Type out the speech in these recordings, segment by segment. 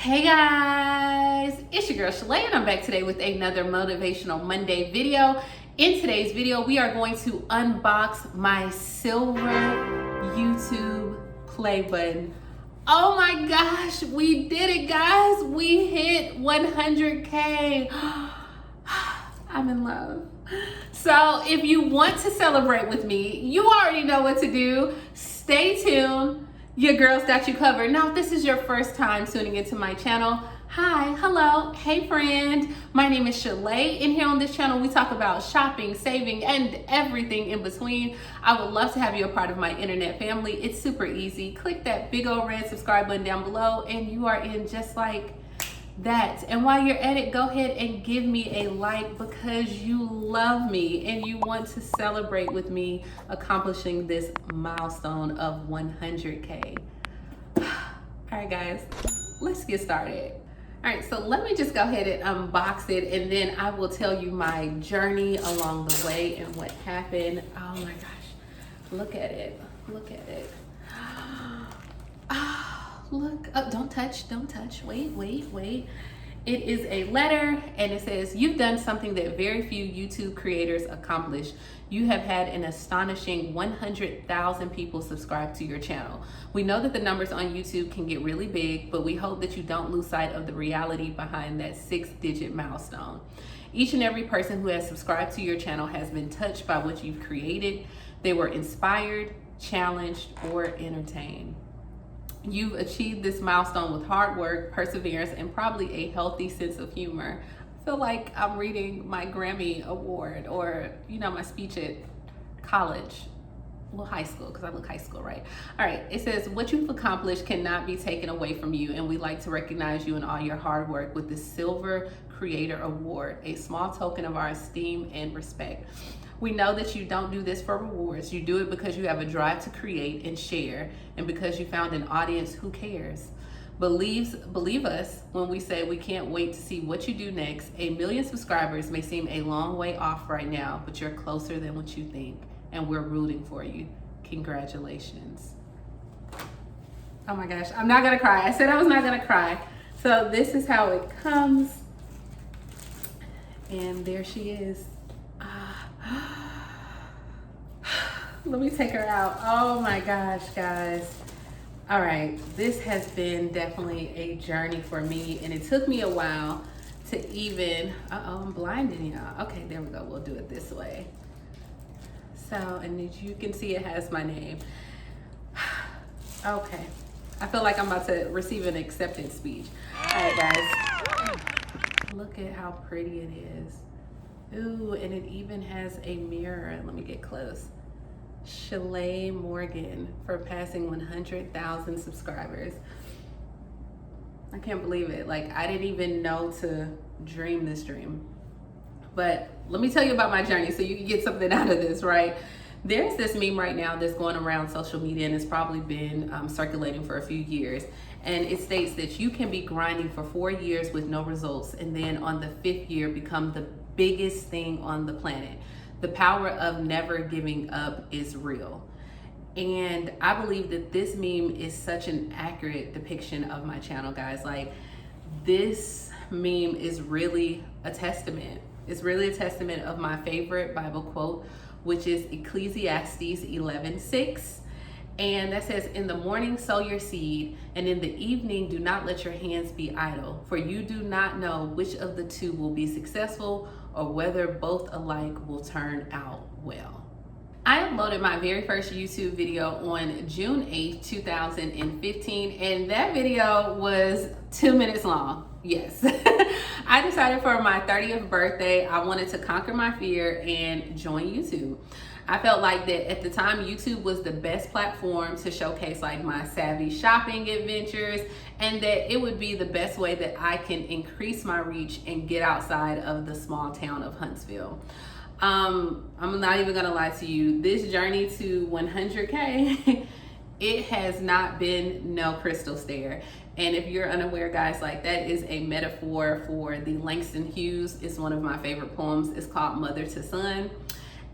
Hey guys, it's your girl Shalae and I'm back today with another Motivational Monday video. In today's video, we are going to unbox my silver YouTube play button. Oh my gosh, we did it guys. We hit 100K. I'm in love. So if you want to celebrate with me, you already know what to do. Stay tuned. Your girl's got you covered. Now, if this is your first time tuning into my channel, hi, hello, hey friend. My name is Shalae, and here on this channel, we talk about shopping, saving, and everything in between. I would love to have you a part of my internet family. It's super easy. Click that big old red subscribe button down below, and you are in just like that. And while you're at it, go ahead and give me a like because you love me and you want to celebrate with me accomplishing this milestone of 100K. All right guys, let's get started. All right, so let me just go ahead and unbox it, and then I will tell you my journey along the way and what happened. Oh my gosh, look at it, look at it. Look, oh, don't touch, wait. It is a letter and it says, you've done something that very few YouTube creators accomplish. You have had an astonishing 100,000 people subscribe to your channel. We know that the numbers on YouTube can get really big, but we hope that you don't lose sight of the reality behind that 6-digit milestone. Each and every person who has subscribed to your channel has been touched by what you've created. They were inspired, challenged, or entertained. You've achieved this milestone with hard work, perseverance, and probably a healthy sense of humor. I feel like I'm reading my Grammy award or, my speech at college. Well, high school, because I look high school, right? All right, it says, what you've accomplished cannot be taken away from you, and we'd like to recognize you in all your hard work with the Silver Creator Award, a small token of our esteem and respect. We know that you don't do this for rewards. You do it because you have a drive to create and share, and because you found an audience who cares. Believe us when we say we can't wait to see what you do next. 1 million subscribers may seem a long way off right now, but you're closer than what you think, and we're rooting for you. Congratulations. Oh my gosh, I'm not gonna cry. I said I was not gonna cry. So this is how it comes. And there she is. Let me take her out. Oh my gosh, guys. All right, this has been definitely a journey for me, and it took me a while to even, I'm blinding y'all. Okay, there we go. We'll do it this way. So, and as you can see, it has my name. Okay, I feel like I'm about to receive an acceptance speech. All right, guys. Look at how pretty it is. Ooh, and it even has a mirror. Let me get close. Shalae Morgan for passing 100,000 subscribers. I can't believe it. Like, I didn't even know to dream this dream. But let me tell you about my journey so you can get something out of this, right? There's this meme right now that's going around social media, and it's probably been circulating for a few years. And it states that you can be grinding for 4 years with no results, and then on the 5th year become the biggest thing on the planet. The power of never giving up is real. And I believe that this meme is such an accurate depiction of my channel, guys. Like, this meme is really a testament. It's really a testament of my favorite Bible quote, which is Ecclesiastes 11:6. And that says, in the morning sow your seed, and in the evening do not let your hands be idle, for you do not know which of the two will be successful or whether both alike will turn out well. I uploaded my very first YouTube video on June 8th, 2015, and that video was 2 minutes long. Yes. I decided for my 30th birthday, I wanted to conquer my fear and join YouTube. I felt like that at the time, YouTube was the best platform to showcase like my savvy shopping adventures, and that it would be the best way that I can increase my reach and get outside of the small town of Huntsville. I'm not even gonna lie to you, this journey to 100K, it has not been no crystal stair. And if you're unaware, guys, like, that is a metaphor for the Langston Hughes. It's one of my favorite poems. It's called Mother to Son.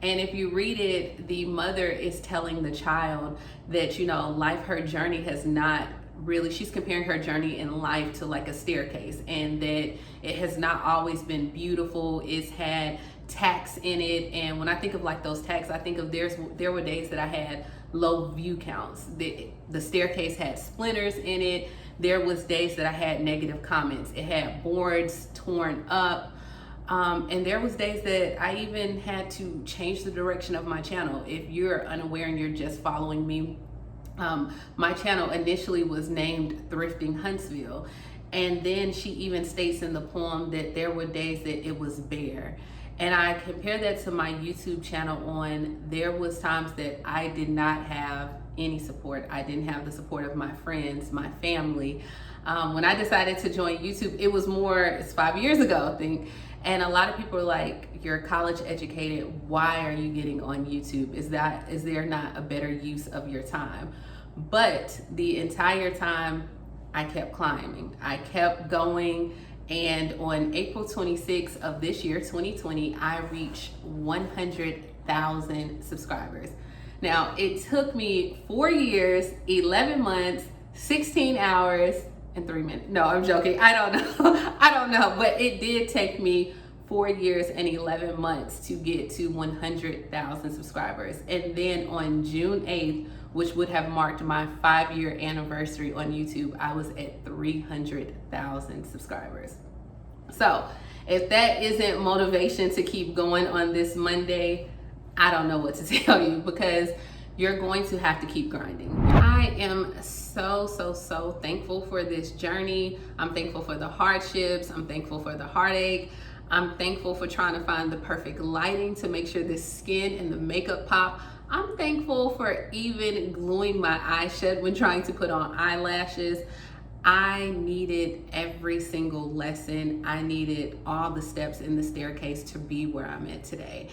And if you read it, the mother is telling the child that, life, her journey has not really, she's comparing her journey in life to like a staircase, and that it has not always been beautiful. It's had tacks in it. And when I think of like those tacks, I think of there were days that I had low view counts. The staircase had splinters in it. There was days that I had negative comments. It had boards torn up. And there was days that I even had to change the direction of my channel. If you're unaware and you're just following me, my channel initially was named Thrifting Huntsville. And then she even states in the poem that there were days that it was bare. And I compare that to my YouTube channel on, there was times that I did not have any support. I didn't have the support of my friends, my family. When I decided to join YouTube, it's 5 years ago, I think. And a lot of people are like, you're college educated, why are you getting on YouTube? Is there not a better use of your time? But the entire time I kept climbing, I kept going. And on April 26th of this year, 2020, I reached 100,000 subscribers. Now, it took me 4 years, 11 months, 16 hours, and 3 minutes. No, I'm joking. I don't know. I don't know. But it did take me 4 years and 11 months to get to 100,000 subscribers. And then on June 8th, which would have marked my 5-year anniversary on YouTube, I was at 300,000 subscribers. So if that isn't motivation to keep going on this Monday, I don't know what to tell you, because you're going to have to keep grinding. I am so thankful for this journey. I'm thankful for the hardships. I'm thankful for the heartache. I'm thankful for trying to find the perfect lighting to make sure the skin and the makeup pop. I'm thankful for even gluing my eyes shut when trying to put on eyelashes. I needed every single lesson. I needed all the steps in the staircase to be where I'm at today.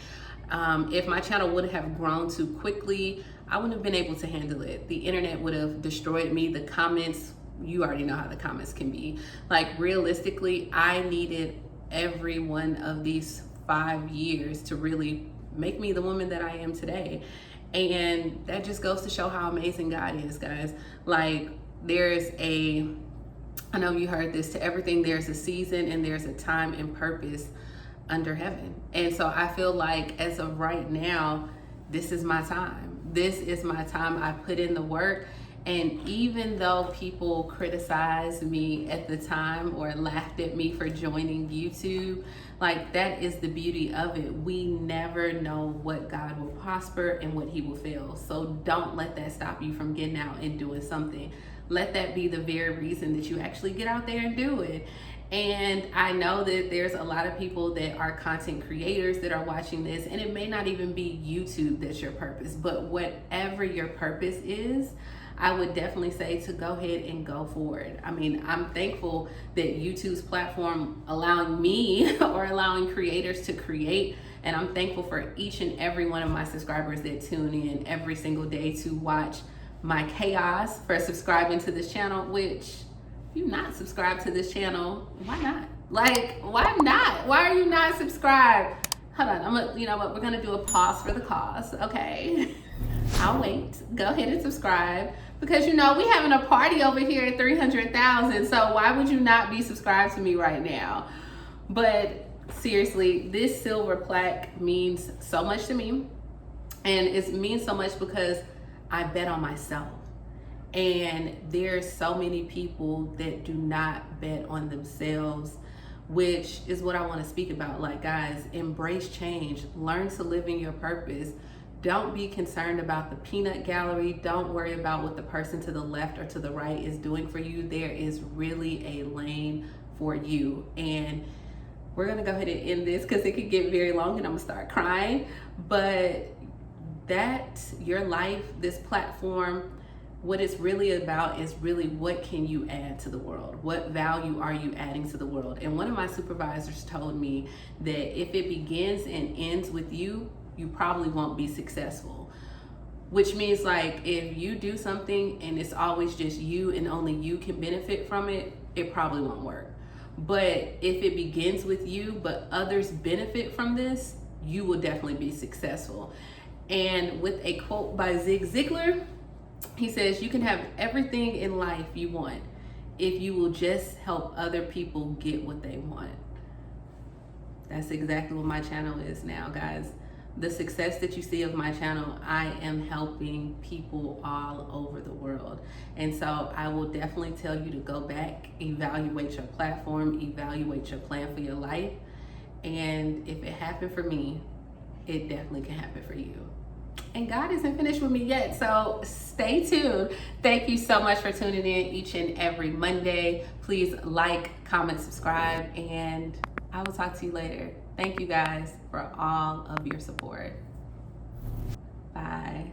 If my channel would have grown too quickly, I wouldn't have been able to handle it. The internet would have destroyed me. The comments, you already know how the comments can be. Like, realistically, I needed every one of these 5 years to really make me the woman that I am today. And that just goes to show how amazing God is, guys. Like, I know you heard this, to everything there's a season and there's a time and purpose under heaven. And so I feel like as of right now, this is my time. This is my time. I put in the work. And even though people criticized me at the time or laughed at me for joining YouTube, like, that is the beauty of it. We never know what God will prosper and what he will fail. So don't let that stop you from getting out and doing something. Let that be the very reason that you actually get out there and do it. And I know that there's a lot of people that are content creators that are watching this, and it may not even be YouTube that's your purpose, but whatever your purpose is, I would definitely say to go ahead and go for it. I mean, I'm thankful that YouTube's platform allowing me or allowing creators to create, and I'm thankful for each and every one of my subscribers that tune in every single day to watch my chaos, for subscribing to this channel, which, if you're not subscribed to this channel, why not? Like, why not? Why are you not subscribed? Hold on, you know what, we're gonna do a pause for the cause, okay? I'll wait. Go ahead and subscribe, because, you know, we having a party over here at 300,000, so why would you not be subscribed to me right now? But seriously, this silver plaque means so much to me, and it means so much because I bet on myself. And there's so many people that do not bet on themselves, which is what I want to speak about. Like, guys, embrace change. Learn to live in your purpose. Don't be concerned about the peanut gallery. Don't worry about what the person to the left or to the right is doing for you. There is really a lane for you. And we're going to go ahead and end this because it could get very long and I'm going to start crying. But your life, this platform, what it's really about is really, what can you add to the world? What value are you adding to the world? And one of my supervisors told me that if it begins and ends with you, you probably won't be successful. Which means, like, if you do something and it's always just you and only you can benefit from it, it probably won't work. But if it begins with you, but others benefit from this, you will definitely be successful. And with a quote by Zig Ziglar, He says, you can have everything in life you want if you will just help other people get what they want. That's exactly what my channel is now, guys. The success that you see of my channel, I am helping people all over the world. And so I will definitely tell you to go back, evaluate your platform, evaluate your plan for your life. And if it happened for me, it definitely can happen for you. And God isn't finished with me yet, so stay tuned. Thank you so much for tuning in each and every Monday. Please like, comment, subscribe, and I will talk to you later. Thank you guys for all of your support. Bye.